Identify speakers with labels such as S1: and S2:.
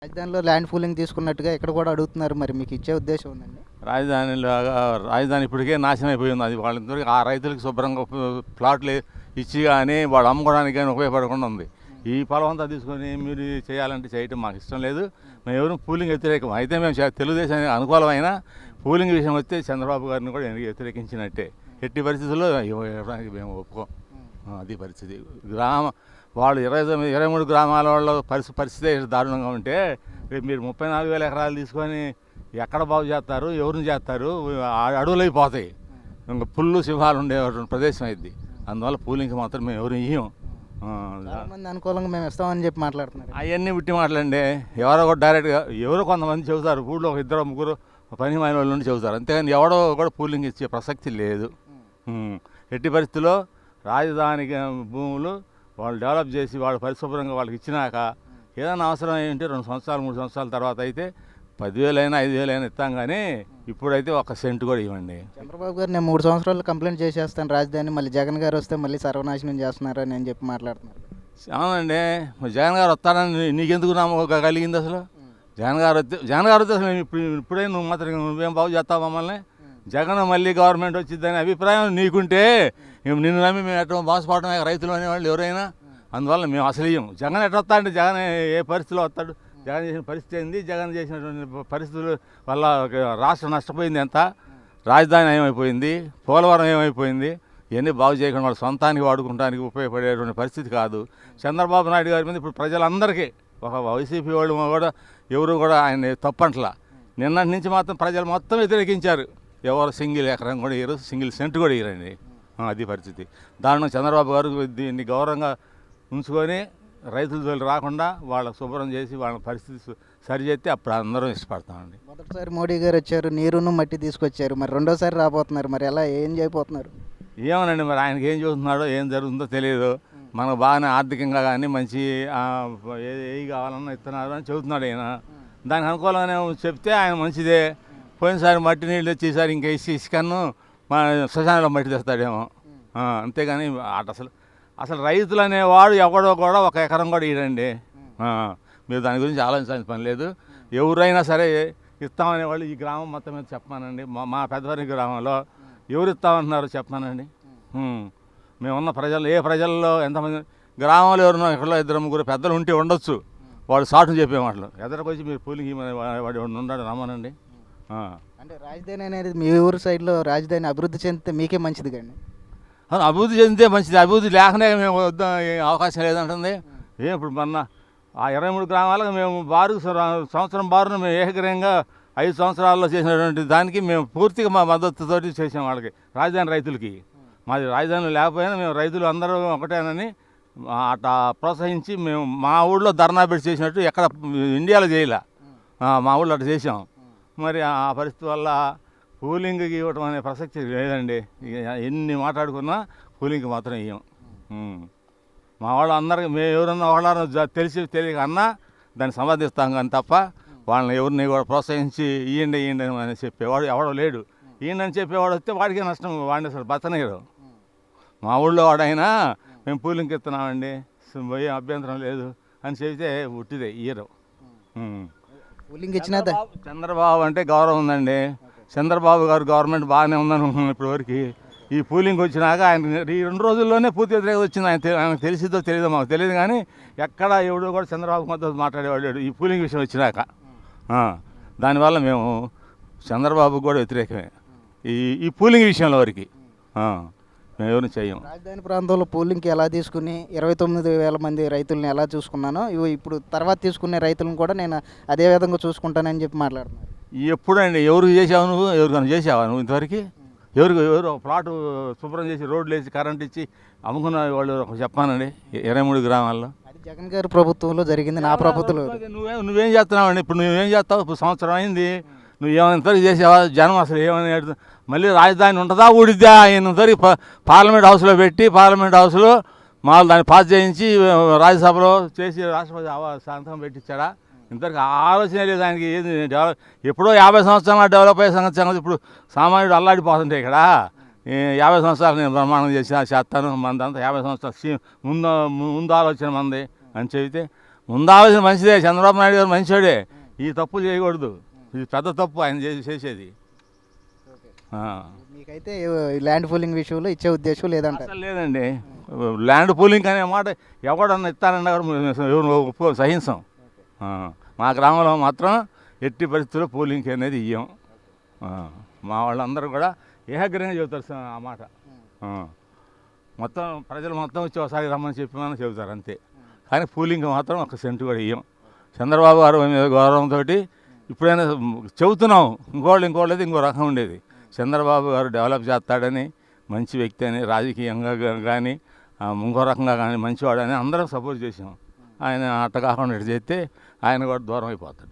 S1: రాజధానిలో land pooling తీసుకున్నట్టుగా ఇక్కడ కూడా అడుగుతున్నారు. మరి మీకు ఇచ్చే ఉద్దేశం ఉందండి?
S2: రాజధాని ఇప్పటికే నాశనం అయిపోయింది. అది వాళ్ళందరికీ ఆ రైతులకు శుభ్రంగా ప్లాట్లు ఇచ్చి కానీ వాళ్ళు అమ్ముకోవడానికి కానీ ఉపయోగపడకుండా ఉంది. ఈ పొలం అంతా తీసుకొని మీరు చేయాలంటే చేయటం మాకు ఇష్టం లేదు. మేము ఎవరు పూలింగ్ వ్యతిరేకం. అయితే మేము తెలుగుదేశానికి అనుకూలమైన పూలింగ్ విషయం వస్తే చంద్రబాబు గారిని కూడా వ్యతిరేకించినట్టే. ఎట్టి పరిస్థితుల్లో ఇవ్వడానికి మేము ఒప్పుకోం. అది పరిస్థితి. వాళ్ళు 23 గ్రామాల వాళ్ళ పరిస్థితి దారుణంగా ఉంటే రేపు మీరు 34,000 ఎకరాలు తీసుకొని ఎక్కడ బాగు చేస్తారు, ఎవరిని చేస్తారు? అడవులు అయిపోతాయి. ఇంకా పుల్లు సింహాలు ఉండే ప్రదేశం అయింది. అందువల్ల పూలింగ్కి మాత్రం మేము ఎవరు ఇయ్యం.
S1: మంది అనుకూలంగా మేము ఇస్తామని చెప్పి మాట్లాడుతున్నారు.
S2: అవన్నీ ఉట్టి మాటలండి. ఎవరో కూడా డైరెక్ట్గా ఎవరో కొంతమంది చెబుతారు, ఊళ్ళో ఒక 2-3 పని మాయన వాళ్ళ నుండి చెబుతారు. అంతేగాని ఎవడో కూడా పూలింగ్ ఇచ్చే ప్రసక్తి లేదు. ఎట్టి పరిస్థితుల్లో రాజధానికి భూములు వాళ్ళు డెవలప్ చేసి వాళ్ళు పరిశుభ్రంగా వాళ్ళకి ఇచ్చినాక ఏదైనా అవసరం ఏంటి 2 సంవత్సరాలు 3 సంవత్సరాల తర్వాత అయితే 10,000 అయినా 5,000 అయినా ఇస్తాం. కానీ ఇప్పుడైతే 1 సెంటు కూడా ఇవ్వండి.
S1: చంద్రబాబు గారు నేను 3 సంవత్సరాలు కంప్లైంట్ చేసేస్తాను రాజధాని, మళ్ళీ జగన్ గారు వస్తే మళ్ళీ సర్వనాశనం చేస్తున్నారని అని చెప్పి మాట్లాడుతున్నారు.
S2: అవునండి, జగన్ గారు వస్తారని నీకెందుకు నమ్మకం కలిగింది అసలు? జగన్ గారు వస్తే అసలు ఇప్పుడే నువ్వు మాత్రం నువ్వేం బాగు చేస్తావు మమ్మల్ని? జగన్ మళ్ళీ గవర్నమెంట్ వచ్చిందని అభిప్రాయం నీకుంటే నిన్ను నమ్మి మేము ఎట్లా మోసపోవడమే రైతులు అనేవాళ్ళు ఎవరైనా. అందువల్ల మేము అసలు ఇయ్యం. జగన్ ఎట్లా వస్తా అంటే జగన్ ఏ పరిస్థితిలో వస్తాడు? జగన్ చేసిన పరిస్థితి ఏంది? జగన్ చేసినటువంటి పరిస్థితుల వల్ల రాష్ట్రం నష్టపోయింది. ఎంత రాజధాని ఏమైపోయింది, పోలవరం ఏమైపోయింది, ఇవన్నీ బాగు చేయకుండా వాళ్ళ సొంతానికి వాడుకోవడానికి ఉపయోగపడేటువంటి పరిస్థితి కాదు. చంద్రబాబు నాయుడు గారి మీద ఇప్పుడు ప్రజలందరికీ ఒక వైసీపీ వాళ్ళు కూడా ఎవరు కూడా ఆయన తప్పంటలా. నిన్నటి నుంచి మాత్రం ప్రజలు మొత్తం వ్యతిరేకించారు. ఎవరు సింగిల్ ఎకరం కూడా ఇయ్యరు, సింగిల్ సెంట్ కూడా ఇయ్యరండి. అది పరిస్థితి. దానిలో చంద్రబాబు గారు దీన్ని గౌరవంగా ఉంచుకొని రైతుల జోలికి రాకుండా వాళ్ళకు శుభ్రం చేసి వాళ్ళ పరిస్థితి సరిచేస్తే అప్పుడు అందరం ఇష్టపడతామండి.
S1: మొదటిసారి మోడీ గారు వచ్చారు, నీరును మట్టి తీసుకొచ్చారు. మరి రెండోసారి రాబోతున్నారు. మరి ఎలా ఏం చేయబోతున్నారు?
S2: ఏమోనండి, మరి ఆయనకి ఏం చూస్తున్నాడో ఏం జరుగుతుందో తెలియదు. మనకు బాగానే ఆర్థికంగా కానీ మంచి ఏ కావాలన్నా ఇస్తున్నారు అని చెబుతున్నాడు ఆయన. దానికి అనుకూలంగానే చెప్తే ఆయన మంచిదే. పోయినసారి మట్టి నీళ్ళు తెచ్చేసారి ఇంకా ఇసుకను మన శ్మశానంలో మట్టి తెస్తాడేమో. అంతేగాని అసలు రైతులు అనేవాడు ఎవడో కూడా 1 ఎకరం కూడా ఇవ్వండి. మీరు దాని గురించి ఆలోచించాల్సిన పని లేదు. ఎవరైనా సరే ఇస్తామనేవాళ్ళు ఈ గ్రామం మొత్తం మీద చెప్పమానండి. మా పెద్దవారి గ్రామంలో ఎవరు ఇస్తామంటున్నారో చెప్పమానండి. మేమున్న ప్రజలు ఏ ప్రజల్లో ఎంతమంది గ్రామంలో ఎవరున్నా ఎక్కడో 2-3 పెద్దలు ఉంటే ఉండొచ్చు. వాడు సాటును చెప్పే మాటలు ఎదరికి వచ్చి మీరు పూలింగ్ వాడు ఉన్నాడు రమ్మనండి.
S1: అంటే రాజధాని అనేది మీ ఊరు సైడ్లో రాజధాని అభివృద్ధి చెందితే మీకే మంచిది కానీ.
S2: అభివృద్ధి చెందితే మంచిది. అభివృద్ధి లేకనే మేము వద్దాం అవకాశం లేదంటుంది. ఇప్పుడు మొన్న ఆ 23 గ్రామాలకు మేము సంవత్సరం బారును మేము ఏకగ్రహంగా 5 సంవత్సరాల్లో చేసినటువంటి దానికి మేము పూర్తిగా మా మద్దతుతోటి చేసాం వాళ్ళకి, రాజధాని రైతులకి. మాది రాజధాని లేకపోయినా మేము రైతులు అందరూ ఒకటేనని అట్లా ప్రోత్సహించి మేము మా ఊళ్ళో ధర్నా పెట్టి చేసినట్టు ఎక్కడ ఇండియాలో చేయలే. మా ఊళ్ళో అట్లా చేసాం. మరి ఆ పరిస్థితి వల్ల కూలింగ్కి ఇవ్వటం అనే ప్రసక్తి లేదండి. ఎన్ని మాట్లాడుకున్నా కూలింగ్కి మాత్రం ఇవ్వం. మా వాళ్ళు అందరికి మేము ఎవరన్నా వాళ్ళ తెలియక అన్నా దాన్ని సమర్థిస్తాం కానీ తప్ప వాళ్ళని ఎవరిని కూడా ప్రోత్సహించి ఇవ్వండి అని చెప్పేవాడు ఎవడో లేడు. ఇవ్వండి అని చెప్పేవాడు వస్తే వాడికే నష్టం, వాడిని అసలు బతనీయరు. మా ఊళ్ళో వాడైనా మేము కూలింగ్కి ఇస్తున్నామండి, పోయే అభ్యంతరం లేదు అని చెబితే ఉట్టిదే ఇయ్యరు.
S1: కూలింగ్ ఇచ్చిన
S2: చంద్రబాబు అంటే గౌరవం ఉందండి. చంద్రబాబు గారు గవర్నమెంట్ బాగానే ఉందనుకుంటున్నాను ఇప్పటివరకు. ఈ పూలింగ్ వచ్చినాక ఆయన ఈ 2 రోజుల్లోనే పూర్తి వ్యతిరేకత వచ్చింది. ఆయనకు తెలిసిద్దో తెలియదో మాకు తెలియదు కానీ ఎక్కడ ఎవడో కూడా చంద్రబాబు మద్దతు మాట్లాడేవాడు ఈ పూలింగ్ విషయం వచ్చినాక. దానివల్ల మేము చంద్రబాబు కూడా వ్యతిరేకమే ఈ పూలింగ్ విషయంలో వరకు. మేము ఎవరిని చెయ్యం.
S1: రాజధాని ప్రాంతంలో పూలింగ్కి ఎలా తీసుకుని 29,000 మంది రైతులను ఎలా చూసుకున్నానో ఇప్పుడు తర్వాత తీసుకునే రైతులను కూడా నేను అదే విధంగా చూసుకుంటానని చెప్పి మాట్లాడుతున్నాను.
S2: ఎప్పుడండి ఎవరికి చేసావు నువ్వు? ఎవరికైనా చేసావా నువ్వు ఇంతవరకు? ఎవరు ప్లాటు శుభ్రం చేసి రోడ్లు వేసి కరెంట్ ఇచ్చి అమ్ముకున్న వాళ్ళు చెప్పానండి 23 గ్రామాల్లో.
S1: అది జగన్ గారి ప్రభుత్వంలో జరిగింది, నా ప్రభుత్వంలో.
S2: నువ్వేం చేస్తున్నావండి? ఇప్పుడు నువ్వేం చేస్తావు? ఇప్పుడు సంవత్సరం అయింది, నువ్వు ఏమైనా ఇంతవరకు చేసావా? జనం అసలు ఏమని మళ్ళీ రాజధాని ఉంటుందా ఊడిద్దా? ఇంతవరకు పార్లమెంట్ హౌస్లో పెట్టి పార్లమెంట్ హౌస్లో మామూలు దాన్ని పాస్ చేయించి రాజ్యసభలో చేసి రాష్ట్రపతి సంతకం పెట్టించాడా? ఇంతవరకు ఆలోచన లేదు ఆయనకి. ఏది డెవలప్ ఎప్పుడో 50 సంవత్సరాలు డెవలప్ అయ్యే సంగతి ఇప్పుడు సామాన్యుడు అల్లాడిపోతుంటే ఇక్కడ 50 సంవత్సరాలు నేను బ్రహ్మాండం చేస్తాను మందంతా 50 సంవత్సరాలు ముందు ఆలోచన మంది అని చెబితే ముందాల్సిన మంచిదే, చంద్రబాబు నాయుడు గారు మంచివాడే. ఈ తప్పు చేయకూడదు, ఇది పెద్ద తప్పు ఆయన చేసేది. ఆ.
S1: మీకైతే ఈ ల్యాండ్ పూలింగ్ విషయంలో ఇచ్చే ఉద్దేశం లేదంట.
S2: అసలు లేదండి. ల్యాండ్ పూలింగ్ అనే మాట ఎవడన్నా ఇస్తానన్నా ఎవరు సహించం. మా గ్రామంలో మాత్రం ఎట్టి పరిస్థితుల్లో పూలింగ్ అనేది ఇయ్యం. మా వాళ్ళందరూ కూడా ఏకగ్రంగా చెబుతారు ఆ మాట. మొత్తం ప్రజలు మొత్తం వచ్చి ఒకసారి రమ్మని చెప్పమని చెబుతారు అంతే. కానీ పూలింగ్ మాత్రం ఒక సెంటు కూడా ఇయ్యం. చంద్రబాబు గారు మీద గౌరవంతో ఇప్పుడైనా చెబుతున్నాం. ఇంకోళ్ళది ఇంకో రకం ఉండేది. చంద్రబాబు గారు డెవలప్ చేస్తాడని, మంచి వ్యక్తి అని, రాజకీయంగా కానీ ఇంకో రకంగా కానీ మంచివాడని అందరం సపోర్ట్ చేసాం. ఆయన అట్ట కాకుండా ఇటు చేస్తే ఆయన కూడా దూరం అయిపోతాడు.